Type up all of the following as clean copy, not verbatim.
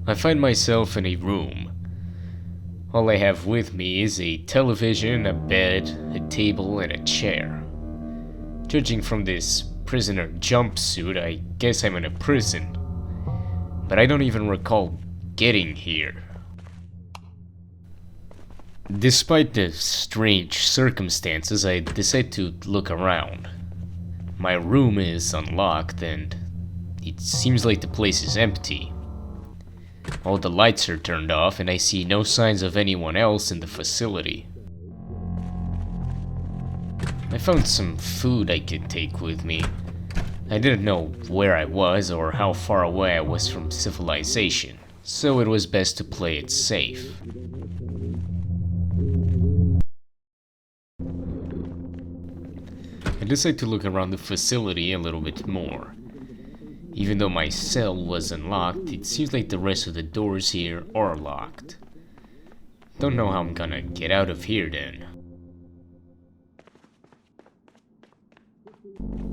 I find myself in a room. All I have with me is a television, a bed, a table, and a chair. Judging from this prisoner jumpsuit, I guess I'm in a prison. But I don't even recall getting here. Despite the strange circumstances, I decide to look around. My room is unlocked and it seems like the place is empty. All the lights are turned off and I see no signs of anyone else in the facility. I found some food I could take with me. I didn't know where I was or how far away I was from civilization, so it was best to play it safe. I decided to look around the facility a little bit more. Even though my cell was unlocked, it seems like the rest of the doors here are locked. Don't know how I'm gonna get out of here then.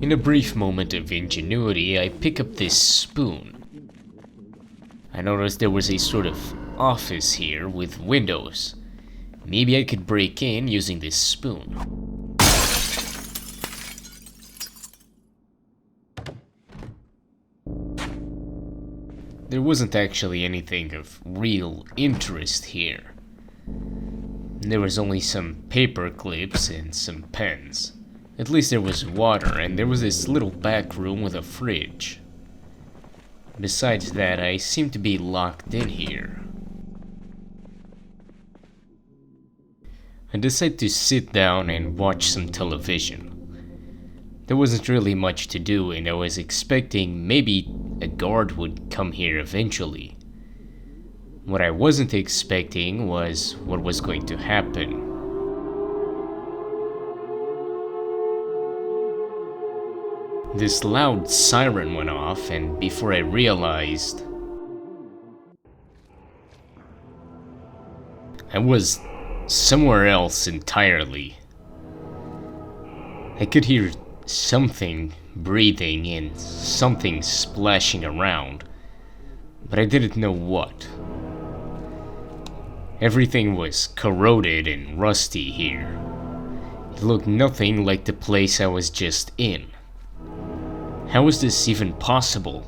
In a brief moment of ingenuity, I pick up this spoon. I noticed there was a sort of office here with windows. Maybe I could break in using this spoon. There wasn't actually anything of real interest here. There was only some paper clips and some pens. At least there was water, and there was this little back room with a fridge. Besides that, I seem to be locked in here. I decided to sit down and watch some television. There wasn't really much to do, and I was expecting maybe a guard would come here eventually. What I wasn't expecting was what was going to happen. This loud siren went off, and before I realized, I was somewhere else entirely. I could hear something breathing and something splashing around, but I didn't know what. Everything was corroded and rusty here. It looked nothing like the place I was just in. How was this even possible?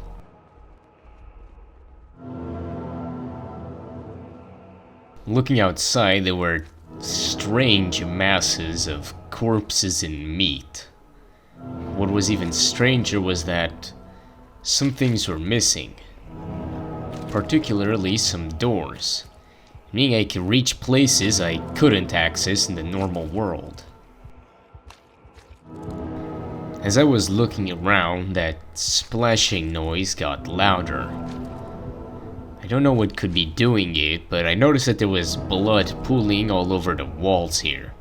Looking outside, there were strange masses of corpses and meat. What was even stranger was that some things were missing, particularly some doors, meaning I could reach places I couldn't access in the normal world. As I was looking around, that splashing noise got louder. I don't know what could be doing it, but I noticed that there was blood pooling all over the walls here.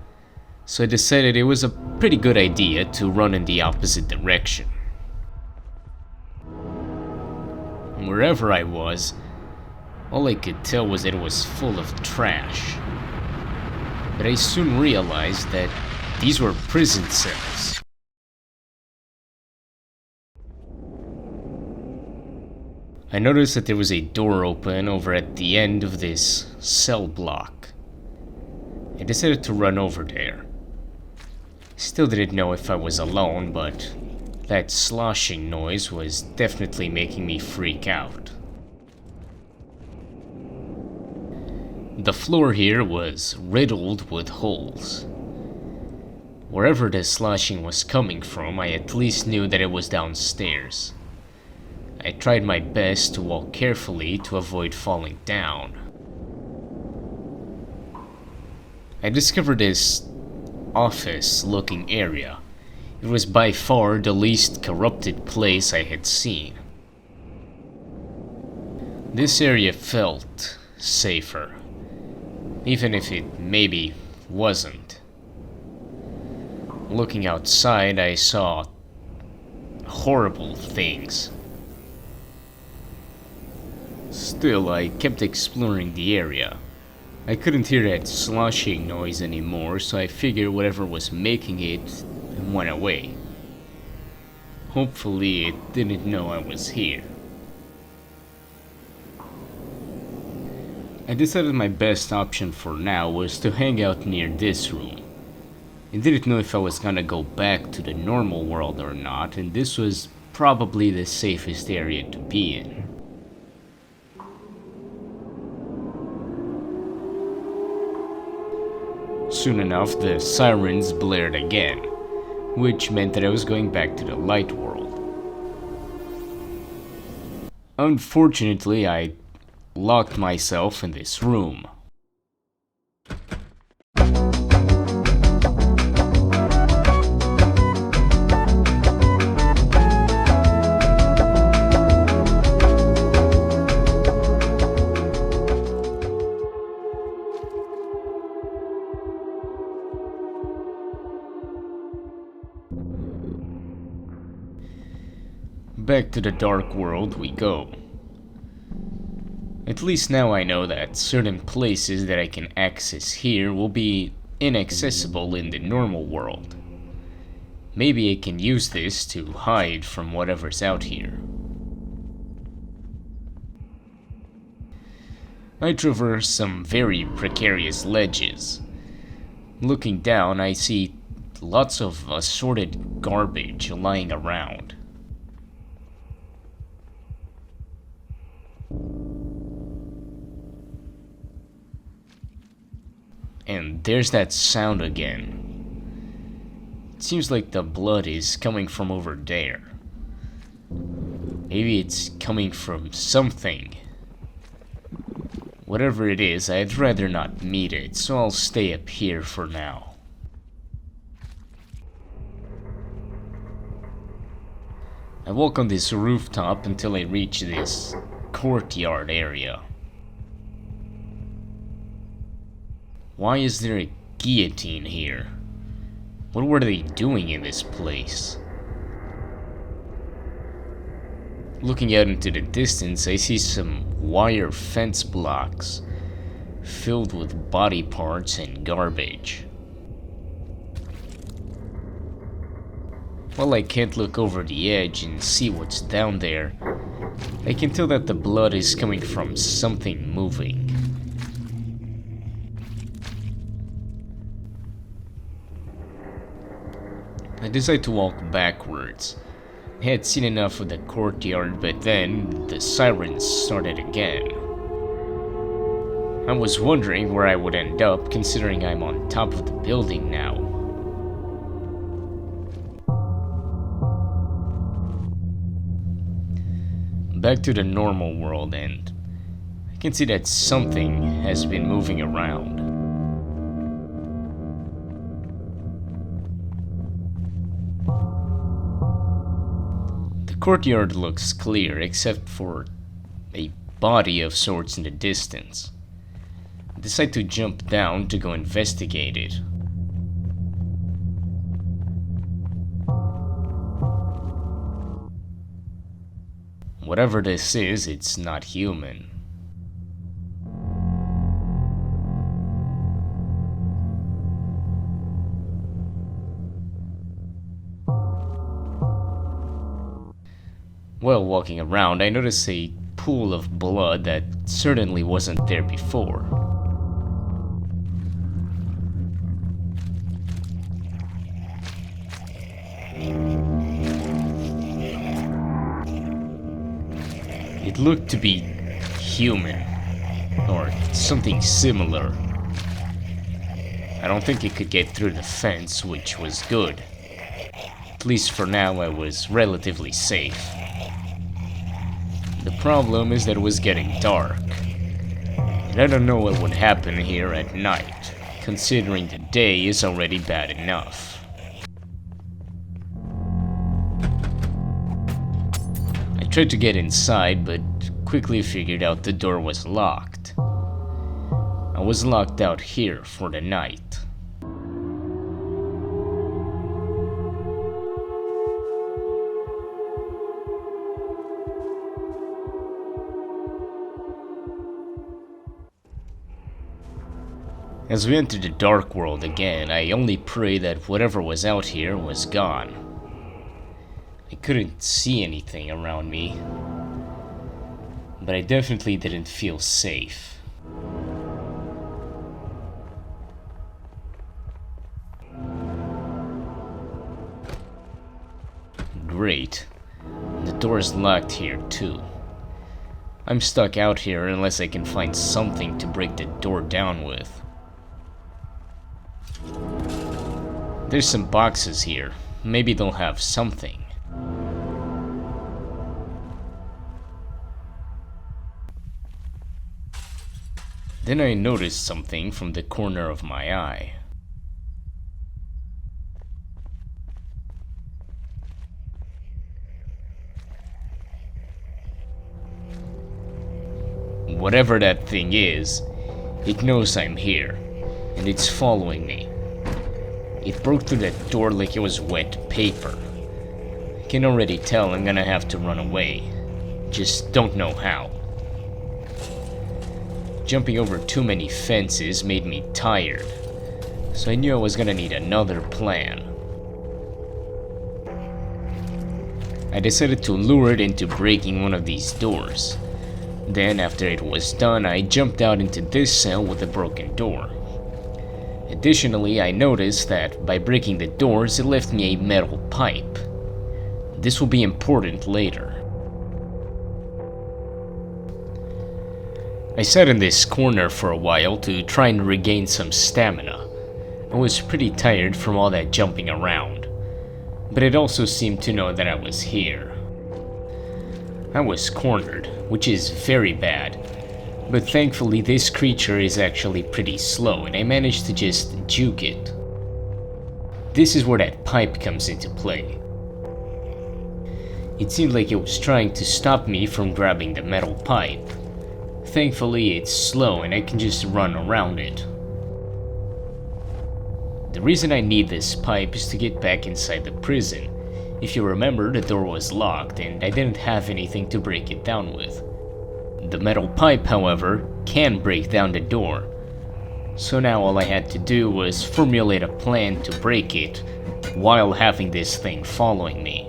So I decided it was a pretty good idea to run in the opposite direction. Wherever I was, all I could tell was that it was full of trash. But I soon realized that these were prison cells. I noticed that there was a door open over at the end of this cell block. I decided to run over there. Still didn't know if I was alone, but that sloshing noise was definitely making me freak out. The floor here was riddled with holes. Wherever the sloshing was coming from, I at least knew that it was downstairs. I tried my best to walk carefully to avoid falling down. I discovered this office-looking area. It was by far the least corrupted place I had seen. This area felt safer, even if it maybe wasn't. Looking outside, I saw horrible things. Still, I kept exploring the area. I couldn't hear that sloshing noise anymore, so I figured whatever was making it went away. Hopefully it didn't know I was here. I decided my best option for now was to hang out near this room. I didn't know if I was gonna go back to the normal world or not, and this was probably the safest area to be in. Soon enough, the sirens blared again, which meant that I was going back to the light world. Unfortunately, I locked myself in this room. Back to the dark world we go. At least now I know that certain places that I can access here will be inaccessible in the normal world. Maybe I can use this to hide from whatever's out here. I traverse some very precarious ledges. Looking down, I see lots of assorted garbage lying around. And there's that sound again. It seems like the blood is coming from over there. Maybe it's coming from something. Whatever it is, I'd rather not meet it, so I'll stay up here for now. I walk on this rooftop until I reach this courtyard area. Why is there a guillotine here? What were they doing in this place? Looking out into the distance, I see some wire fence blocks filled with body parts and garbage. While I can't look over the edge and see what's down there, I can tell that the blood is coming from something moving. I decide to walk backwards. I had seen enough of the courtyard, but then the sirens started again. I was wondering where I would end up, considering I'm on top of the building now. Back to the normal world, and I can see that something has been moving around. The courtyard looks clear, except for a body of sorts in the distance. I decide to jump down to go investigate it. Whatever this is, it's not human. While walking around, I notice a pool of blood that certainly wasn't there before. It looked to be human, or something similar. I don't think it could get through the fence, which was good. At least for now, I was relatively safe. The problem is that it was getting dark, and I don't know what would happen here at night, considering the day is already bad enough. I tried to get inside, but quickly figured out the door was locked. I was locked out here for the night. As we enter the dark world again, I only pray that whatever was out here was gone. I couldn't see anything around me, but I definitely didn't feel safe. great. The door is locked here too. I'm stuck out here unless I can find something to break the door down with. There's some boxes here. Maybe they'll have something. Then I noticed something from the corner of my eye. Whatever that thing is, it knows I'm here, and it's following me. It broke through that door like it was wet paper. I can already tell I'm gonna have to run away. Just don't know how. Jumping over too many fences made me tired, so I knew I was gonna need another plan. I decided to lure it into breaking one of these doors. Then, after it was done, I jumped out into this cell with a broken door. Additionally, I noticed that by breaking the doors, it left me a metal pipe. This will be important later. I sat in this corner for a while to try and regain some stamina. I was pretty tired from all that jumping around, but it also seemed to know that I was here. I was cornered, which is very bad, but thankfully this creature is actually pretty slow and I managed to just juke it. This is where that pipe comes into play. It seemed like it was trying to stop me from grabbing the metal pipe. Thankfully it's slow and I can just run around it. The reason I need this pipe is to get back inside the prison. If you remember, the door was locked and I didn't have anything to break it down with. The metal pipe, however, can break down the door. So now all I had to do was formulate a plan to break it while having this thing following me.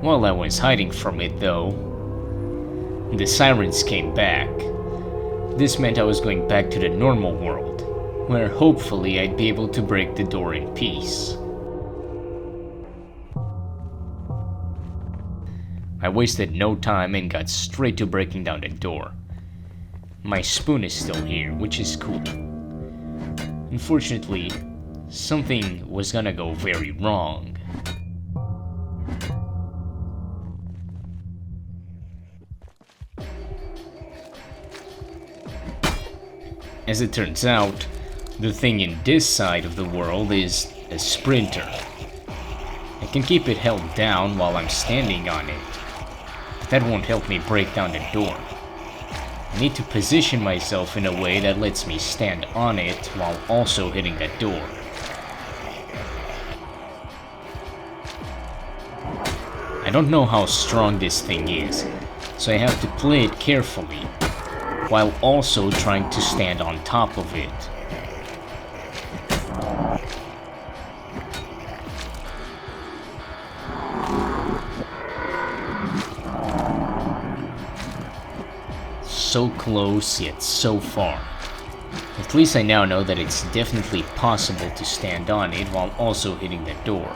While I was hiding from it though, the sirens came back. This meant I was going back to the normal world, where hopefully I'd be able to break the door in peace. I wasted no time and got straight to breaking down the door. My spoon is still here, which is cool. Unfortunately, something was gonna go very wrong. As it turns out, the thing in this side of the world is a sprinter. I can keep it held down while I'm standing on it, but that won't help me break down the door. I need to position myself in a way that lets me stand on it while also hitting the door. I don't know how strong this thing is, so I have to play it carefully, while also trying to stand on top of it. So close, yet so far. At least I now know that it's definitely possible to stand on it while also hitting the door.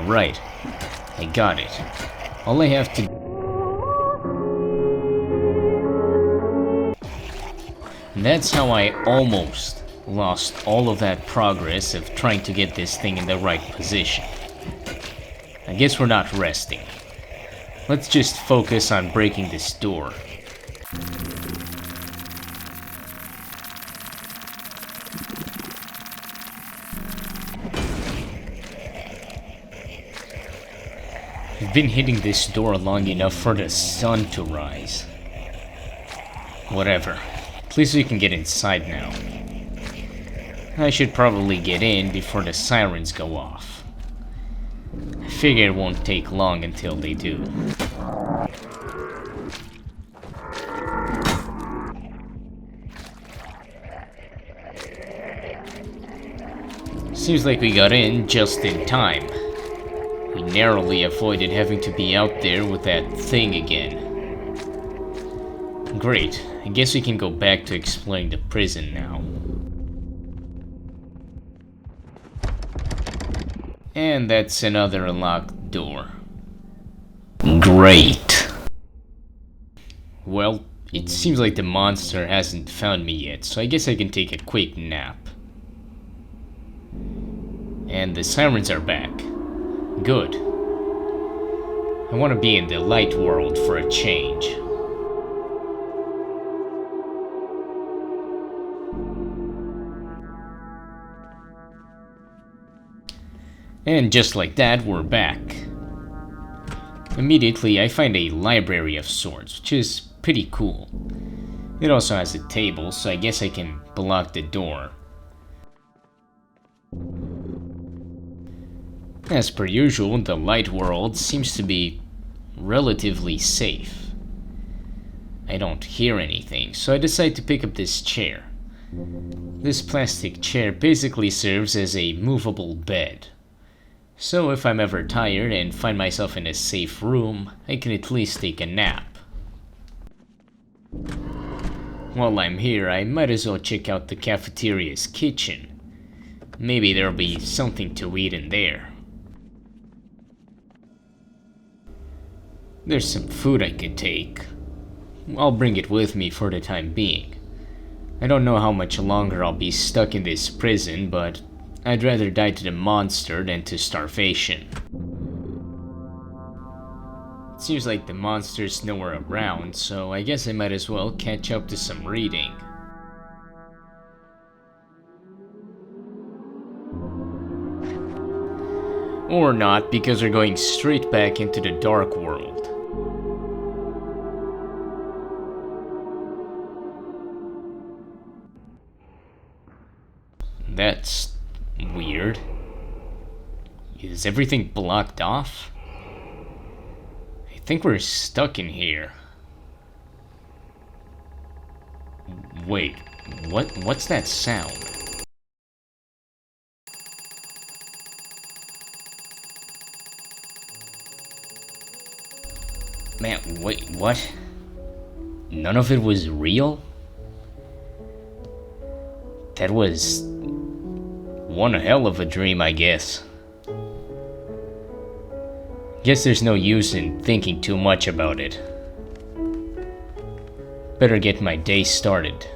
Right, I got it. All I have to... That's how I almost lost all of that progress of trying to get this thing in the right position. I guess we're not resting. Let's just focus on breaking this door. I've been hitting this door long enough for the sun to rise. Whatever. At least we can get inside now. I should probably get in before the sirens go off. I figure it won't take long until they do. Seems like we got in just in time. We narrowly avoided having to be out there with that thing again. Great, I guess we can go back to exploring the prison now. And that's another unlocked door. Great. Well, it seems like the monster hasn't found me yet, so I guess I can take a quick nap. And the sirens are back. Good. I want to be in the light world for a change. And just like that, we're back. Immediately, I find a library of sorts, which is pretty cool. It also has a table, so I guess I can block the door. As per usual, the light world seems to be relatively safe. I don't hear anything, so I decide to pick up this chair. This plastic chair basically serves as a movable bed. So if I'm ever tired and find myself in a safe room, I can at least take a nap. While I'm here, I might as well check out the cafeteria's kitchen. Maybe there'll be something to eat in there. There's some food I could take. I'll bring it with me for the time being. I don't know how much longer I'll be stuck in this prison, but I'd rather die to the monster than to starvation. It seems like the monster's nowhere around, so I guess I might as well catch up to some reading. Or not, because we're going straight back into the Darkworld. That's weird. Is everything blocked off? I think we're stuck in here. Wait, what's that sound? Man, wait, what? None of it was real? That was one hell of a dream, I guess. Guess there's no use in thinking too much about it. Better get my day started.